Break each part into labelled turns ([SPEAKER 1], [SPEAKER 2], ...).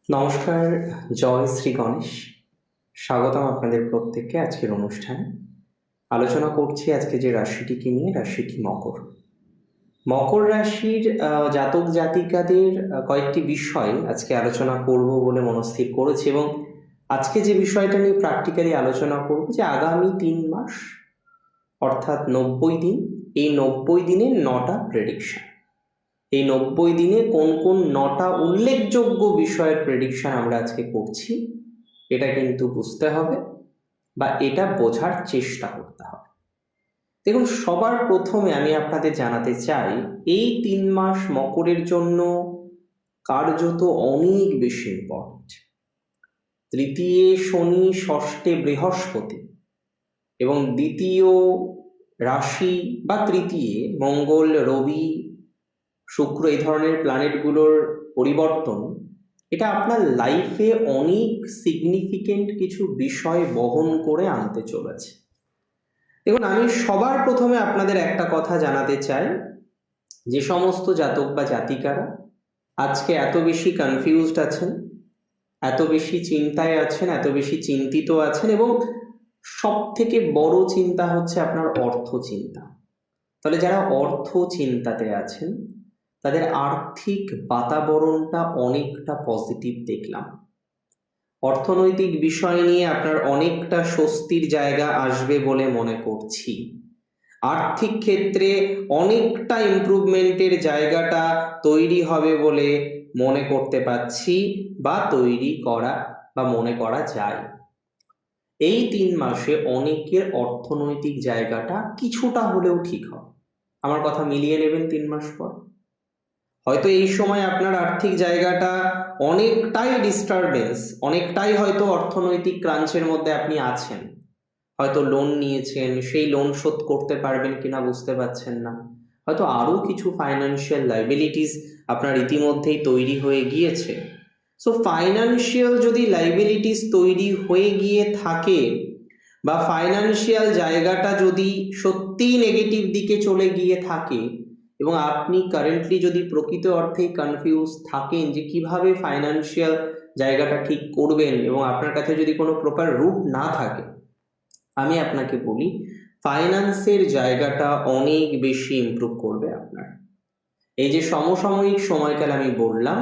[SPEAKER 1] নমস্কার, জয় শ্রী গণেশ। স্বাগতম আপনাদের প্রত্যেককে আজকের অনুষ্ঠানে। আলোচনা করছি আজকে যে রাশিটিকে নিয়ে, রাশিটি মকর। মকর রাশির জাতক জাতিকাদের কয়েকটি বিষয় আজকে আলোচনা করব বলে মনস্থির করেছি, এবং আজকে যে বিষয়টা নিয়ে প্র্যাকটিক্যালি আলোচনা করব যে আগামী 3 মাস অর্থাৎ 90 দিন, এই 90 দিনের 9টা প্রেডিকশন। এই 90 দিনে কোন কোন 9টা উল্লেখযোগ্য বিষয়ের প্রেডিকশন আমরা আজকে করছি, এটা কিন্তু বুঝতে হবে বা এটা বোঝার চেষ্টা করতে হবে। দেখুন, সবার প্রথমে আমি আপনাদের জানাতে চাই, এই 3 মাস মকরের জন্য কার্যত অনেক বেশি ইম্পর্টেন্ট। তৃতীয় শনি, ষষ্ঠে বৃহস্পতি এবং দ্বিতীয় রাশি বা তৃতীয় মঙ্গল, রবি, শুক্র, এই ধরনের প্ল্যানেটগুলোর পরিবর্তন, এটা আপনার লাইফে অনেক সিগনিফিকেন্ট কিছু বিষয় বহন করে আনতে চলেছে। দেখুন, আমি সবার প্রথমে আপনাদের একটা কথা জানাতে চাই, যে সমস্ত জাতক বা জাতিকারা আজকে এত বেশি কনফিউজড আছেন, এত বেশি চিন্তায় আছেন, এত বেশি চিন্তিত আছেন, এবং সব থেকে বড় চিন্তা হচ্ছে আপনার অর্থ চিন্তা, তাহলে যারা অর্থ চিন্তাতে আছেন তাদের আর্থিক বাতাবরণটা অনেকটা পজিটিভ দেখলাম। অর্থনৈতিক বিষয় নিয়ে আপনার অনেকটা স্বস্তির জায়গা আসবে বলে মনে করছি। আর্থিক ক্ষেত্রে অনেকটা ইমপ্রুভমেন্টের জায়গাটা তৈরি হবে বলে মনে করতে পারছি, বা তৈরি করা বা মনে করা যায়। এই 3 মাসে অনেকের অর্থনৈতিক জায়গাটা কিছুটা হলেও ঠিক হবে। আমার কথা মিলিয়ে নেবেন 3 মাস পর। হয়তো এই সময় আপনার আর্থিক জায়গাটা অনেকটাই ডিস্টারবেন্স, অনেকটাই হয়তো অর্থনৈতিক ক্রাঞ্চের মধ্যে আপনি আছেন। হয়তো লোন নিয়েছেন, সেই লোন শোধ করতে পারবেন কিনা বুঝতে পারছেন না। হয়তো আরো কিছু ফাইন্যান্সিয়াল লাইবিলিটিস আপনার ইতিমধ্যেই তৈরি হয়ে গিয়েছে। সো ফাইন্যান্সিয়াল যদি লাইবিলিটিস তৈরি হয়ে গিয়ে থাকে, বা ফাইন্যান্সিয়াল জায়গাটা যদি সত্যিই নেগেটিভ দিকে চলে গিয়ে থাকে, এবং আপনি কারেন্টলি যদি প্রকৃত অর্থেই কনফিউজ থাকেন যে কিভাবে ফাইন্যান্সিয়াল জায়গাটা ঠিক করবেন, এবং আপনার কাছে যদি কোনো প্রপার রুট না থাকে, আমি আপনাকে বলি ফাইন্যান্সের জায়গাটা অনেক বেশি ইমপ্রুভ করবে আপনার। এই যে সমসাময়িক সময়কাল আমি বললাম,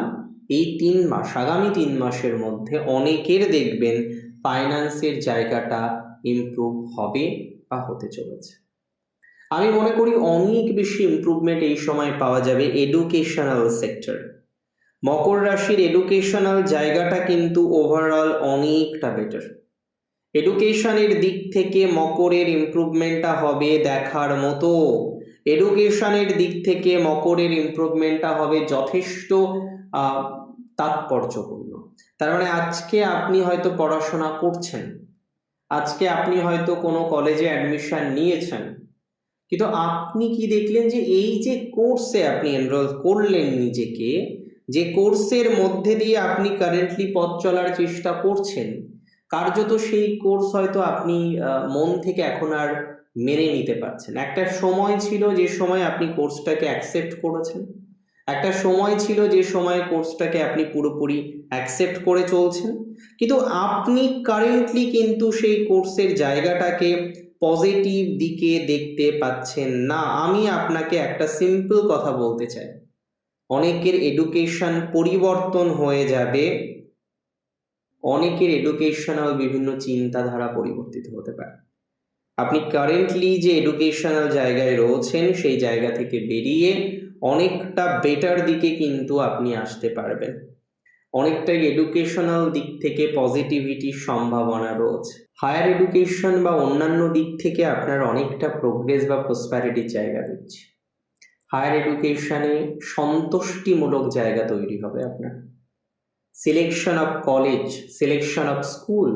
[SPEAKER 1] এই 3 মাস, আগামী 3 মাসের মধ্যে অনেকের দেখবেন ফাইন্যান্সের জায়গাটা ইমপ্রুভ হবে বা হতে চলেছে। আমি মনে করি অনেক বেশি ইমপ্রুভমেন্ট এই সময় পাওয়া যাবে এডুকেশনাল সেক্টর। মকর রাশির এডুকেশনাল জায়গাটা কিন্তু ওভারঅল অনেকটা বেটার। এডুকেশনের দিক থেকে মকরের ইমপ্রুভমেন্টটা হবে দেখার মতো। এডুকেশনের দিক থেকে মকরের ইমপ্রুভমেন্টটা হবে যথেষ্ট তাৎপর্যপূর্ণ। তার মানে আজকে আপনি হয়তো পড়াশোনা করছেন, আজকে আপনি হয়তো কোনো কলেজে অ্যাডমিশন নিয়েছেন, কিন্তু আপনি কি দেখলেন যে এই যে কোর্সে আপনি এনরোল করলেন নিজেকে, যে কোর্সের মধ্যে দিয়ে আপনি কারেন্টলি পথ চলার চেষ্টা করছেন, কার্যত সেই কোর্স হয়তো আপনি মন থেকে এখন আর মেনে নিতে পারছেন। একটা সময় ছিল যে সময় আপনি কোর্সটাকে অ্যাকসেপ্ট করেছেন, একটা সময় ছিল যে সময় কোর্সটাকে আপনি পুরোপুরি অ্যাকসেপ্ট করে চলছেন, কিন্তু আপনি কারেন্টলি কিন্তু সেই কোর্সের জায়গাটাকে পজিটিভ দিকে দেখতে পাচ্ছেন না। আমি আপনাকে একটা সিম্পল কথা বলতে চাই, অনেকের এডুকেশন পরিবর্তন হয়ে যাবে, অনেকের এডুকেশনাল বিভিন্ন চিন্তাধারা পরিবর্তিত হতে পারে। আপনি কারেন্টলি যে এডুকেশনাল জায়গায় রয়েছেন, সেই জায়গা থেকে বেরিয়ে অনেকটা বেটার দিকে কিন্তু আপনি আসতে পারবেন। অনেকটাই এডুকেশনাল দিক থেকে পজিটিভিটির সম্ভাবনা রয়েছে। হায়ার এডুকেশন বা অন্যান্য দিক থেকে আপনার অনেকটা প্রোগ্রেস বা প্রসপ্যারিটির জায়গা দিচ্ছে। হায়ার এডুকেশনে সন্তুষ্টিমূলক জায়গা তৈরি হবে আপনার। Selection of college, selection of school,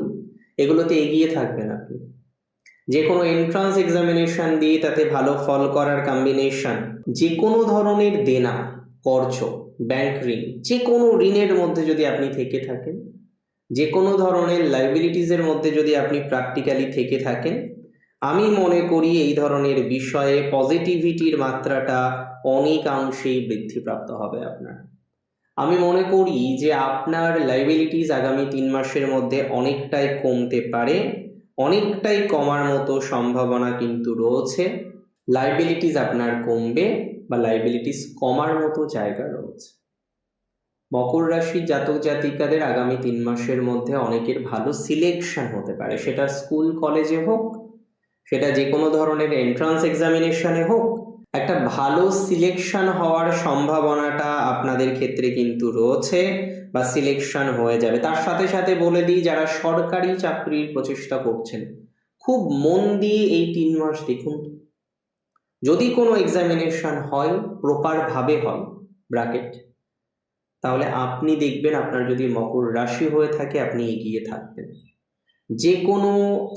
[SPEAKER 1] এগুলোতে এগিয়ে থাকবেন আপনি। যে কোনো এন্ট্রান্স এক্সামিনেশন দিয়ে তাতে ভালো ফল করার কম্বিনেশন, যে কোনো ধরনের দেনা, কর্জ, ব্যাংক ঋণ, যে কোনো ঋণের মধ্যে যদি আপনি থেকে থাকেন, যে কোনো ধরনের লাইবিলিটিসের মধ্যে যদি আপনি প্র্যাকটিক্যালি থেকে থাকেন, আমি মনে করি এই ধরনের বিষয়ে পজিটিভিটির মাত্রাটা অনেকাংশেই বৃদ্ধিপ্রাপ্ত হবে আপনার। আমি মনে করি যে আপনার লাইবিলিটিস আগামী 3 মাসের মধ্যে অনেকটাই কমতে পারে, অনেকটাই কমার মতো সম্ভাবনা কিন্তু রয়েছে। লাইবিলিটিস আপনার কমবে বা লাইবিলিটিস কমার মতো জায়গা রয়েছে। মকর রাশির জাতক জাতিকাদের আগামী 3 মাসের মধ্যে অনেকের ভালো সিলেকশন হতে পারে, সেটা স্কুল কলেজে হোক, সেটা যে কোনো ধরনের এন্ট্রান্স এক্সামিনেশনে হোক, একটা ভালো সিলেকশন হওয়ার সম্ভাবনাটা আপনাদের ক্ষেত্রে কিন্তু রয়েছে বা সিলেকশন হয়ে যাবে। তার সাথে সাথে বলে দিই, যারা সরকারি চাকরির প্রচেষ্টা করছেন খুব মন দিয়ে এই 3 মাস দেখুন। যদি কোনো এক্সামিনেশন হয়, প্রপার ভাবে হয় ব্র্যাকেট, তাহলে আপনি দেখবেন আপনার যদি মকর রাশি হয়ে থাকে আপনি এগিয়ে থাকবেন যে কোনো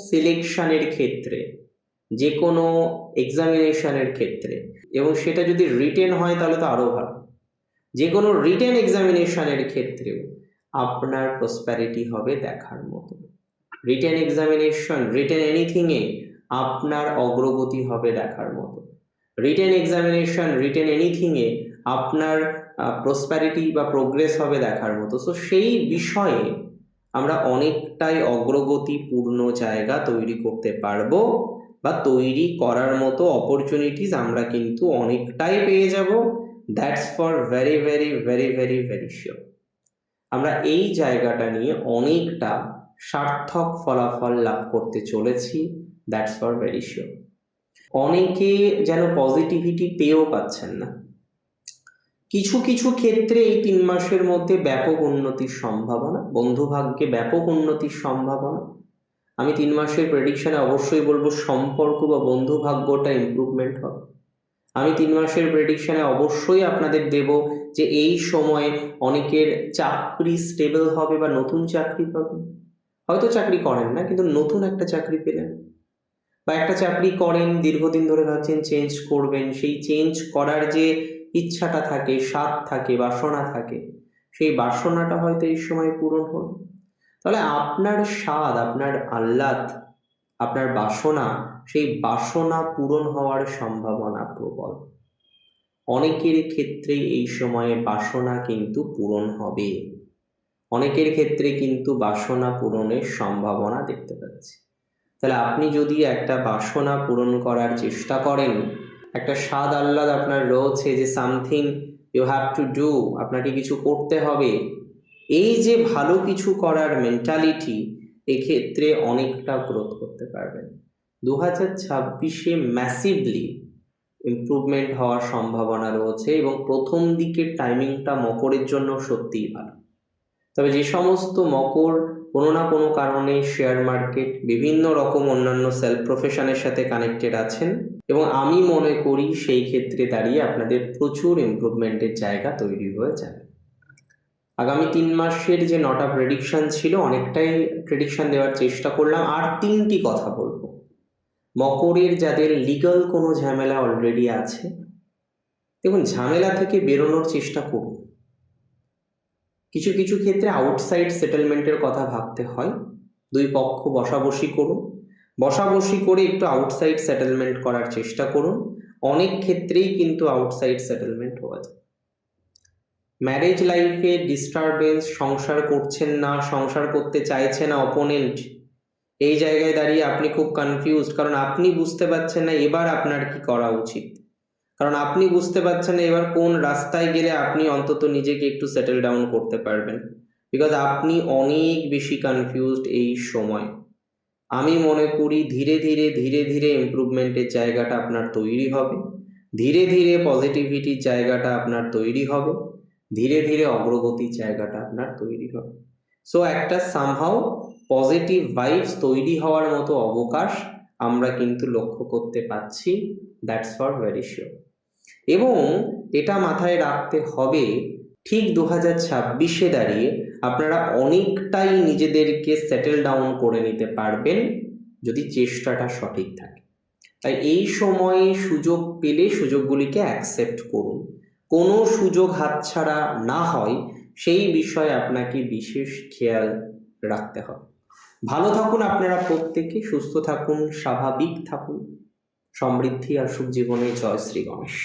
[SPEAKER 1] সিলেকশনের ক্ষেত্রে, যে কোনো এক্সামিনেশনের ক্ষেত্রে। এবং সেটা যদি রিটেন হয় তাহলে তো আরো ভালো। যে কোনো রিটেন এক্সামিনেশনের ক্ষেত্রেও আপনার প্রসপ্যারিটি হবে দেখার মতো। রিটেন এক্সামিনেশন, রিটেন এনিথিংয়ে আপনার অগ্রগতি হবে দেখার মতো। রিটেন এক্সামিনেশন, রিটেন এনিথিংয়ে আপনার প্রসপ্যারিটি বা প্রোগ্রেস হবে দেখার মতো। সো সেই বিষয়ে আমরা অনেকটাই অগ্রগতিপূর্ণ জায়গা তৈরি করতে পারবো বা তৈরি করার মতো অপরচুনিটিস আমরা কিন্তু অনেকটাই পেয়ে যাব। That's for very very very very very sure. আমরা এই জায়গাটা নিয়ে অনেকটা সার্থক ফলাফল লাভ করতে চলেছি, দ্যাটস ফর ভেরি শিওর। অনেকে যেন পজিটিভিটি পেয়েও পাচ্ছেন না। কিছু কিছু ক্ষেত্রে এই 3 মাসের মধ্যে ব্যাপক উন্নতির সম্ভাবনা, বন্ধুভাগ্যে ব্যাপক উন্নতির সম্ভাবনা। আমি 3 মাসের প্রেডিকশনে অবশ্যই বলবো সম্পর্ক বা বন্ধুভাগ্যটা ইমপ্রুভমেন্ট হবে। আমি 3 মাসের প্রেডিকশনে অবশ্যই আপনাদের দেব যে এই সময়ে অনেকের চাকরি স্টেবল হবে বা নতুন চাকরি পাবেন। হয়তো চাকরি করেন না কিন্তু নতুন একটা চাকরি পেলেন, বা একটা চাকরি করেন দীর্ঘদিন ধরে ভাবছেন চেঞ্জ করবেন, সেই চেঞ্জ করার যে ইচ্ছাটা থাকে, স্বাদ থাকে, বাসনা থাকে, সেই বাসনাটা হয়তো এই সময় পূরণ হলো। তাহলে আপনার স্বাদ, আপনার আহ্লাদ, আপনার বাসনা, সেই বাসনা পূরণ হওয়ার সম্ভাবনা প্রবল। অনেকের ক্ষেত্রে এই সময়ে বাসনা কিন্তু পূরণ হবে, অনেকের ক্ষেত্রে কিন্তু বাসনা পূরণের সম্ভাবনা দেখতে পাচ্ছি। তাহলে আপনি যদি একটা বাসনা পূরণ করার চেষ্টা করেন, একটা স্বাদ আহ্লাদ আপনার রয়েছে যে something you have to do, আপনাকে কিছু করতে হবে, এই যে ভালো কিছু করার মেন্টালিটি, এক্ষেত্রে অনেকটা গ্রোথ করতে পারবেন। 2026-এ ম্যাসিভলি ইমপ্রুভমেন্ট হওয়ার সম্ভাবনা রয়েছে এবং প্রথম দিকের টাইমিংটা মকরের জন্য সত্যিই ভালো। তবে যে সমস্ত মকর কোনো না কোনো কারণে শেয়ার মার্কেট, বিভিন্ন রকম অন্যান্য সেলফ প্রফেশনের সাথে কানেক্টেড আছেন, এবং আমি মনে করি সেই ক্ষেত্রে দাঁড়িয়ে আপনাদের প্রচুর ইমপ্রুভমেন্টের জায়গা তৈরি হয়ে যাবে। আগামী 3 মাসের যে 9টা প্রেডিকশন ছিল, অনেকটাই প্রেডিকশন দেওয়ার চেষ্টা করলাম। আর 3টি কথা বলবো। মকরের যাদের লিগাল কোনো ঝামেলা অলরেডি আছে, দেখুন ঝামেলা থেকে বেরোনোর চেষ্টা করুন। কিছু কিছু ক্ষেত্রে আউটসাইড সেটেলমেন্টের কথা ভাবতে হয়, দুই পক্ষ বসাবসি করুন, বসাবসি করে একটু আউটসাইড সেটেলমেন্ট করার চেষ্টা করুন। অনেক ক্ষেত্রেই কিন্তু আউটসাইড সেটেলমেন্ট হওয়া যায়। ম্যারেজ লাইফে ডিস্টারবেন্স, সংসার করছেন না, সংসার করতে চাইছে না অপোনেন্ট, এই জায়গায় দাঁড়িয়ে আপনি খুব কনফিউজড, কারণ আপনি বুঝতে পারছেন না এবার আপনার কি করা উচিত, কারণ আপনি বুঝতে পারছেন না এবার কোন রাস্তায় গেলে আপনি অন্তত নিজেকে একটু সেটেল ডাউন করতে পারবেন, বিকজ আপনি অনেক বেশি কনফিউজড এই সময়। আমি মনে করি ধীরে ধীরে ধীরে ধীরে ইমপ্রুভমেন্টের জায়গাটা আপনার তৈরি হবে, ধীরে ধীরে পজিটিভিটির জায়গাটা আপনার তৈরি হবে, ধীরে ধীরে অগ্রগতির জায়গাটা আপনার তৈরি হবে। সো একটা সামহাউ পজিটিভ ভাইবস তৈরি হওয়ার মতো অবকাশ আমরা কিন্তু লক্ষ্য করতে পাচ্ছি, দ্যাটস ফর ভেরি শিওর। এবং এটা মাথায় রাখতে হবে, ঠিক 2026-এ দাঁড়িয়ে আপনারা অনেকটাই নিজেদেরকে সেটেল ডাউন করে নিতে পারবেন যদি চেষ্টাটা সঠিক থাকে। তাই এই সময়ে সুযোগ পেলে সুযোগগুলিকে অ্যাকসেপ্ট করুন, কোনো সুযোগ হাতছাড়া না হয় সেই বিষয়ে আপনাকে বিশেষ খেয়াল রাখতে হবে। ভালো থাকুন আপনারা প্রত্যেকে, সুস্থ থাকুন, স্বাভাবিক থাকুন, সমৃদ্ধি আসুক জীবনে। জয় শ্রী গণেশ।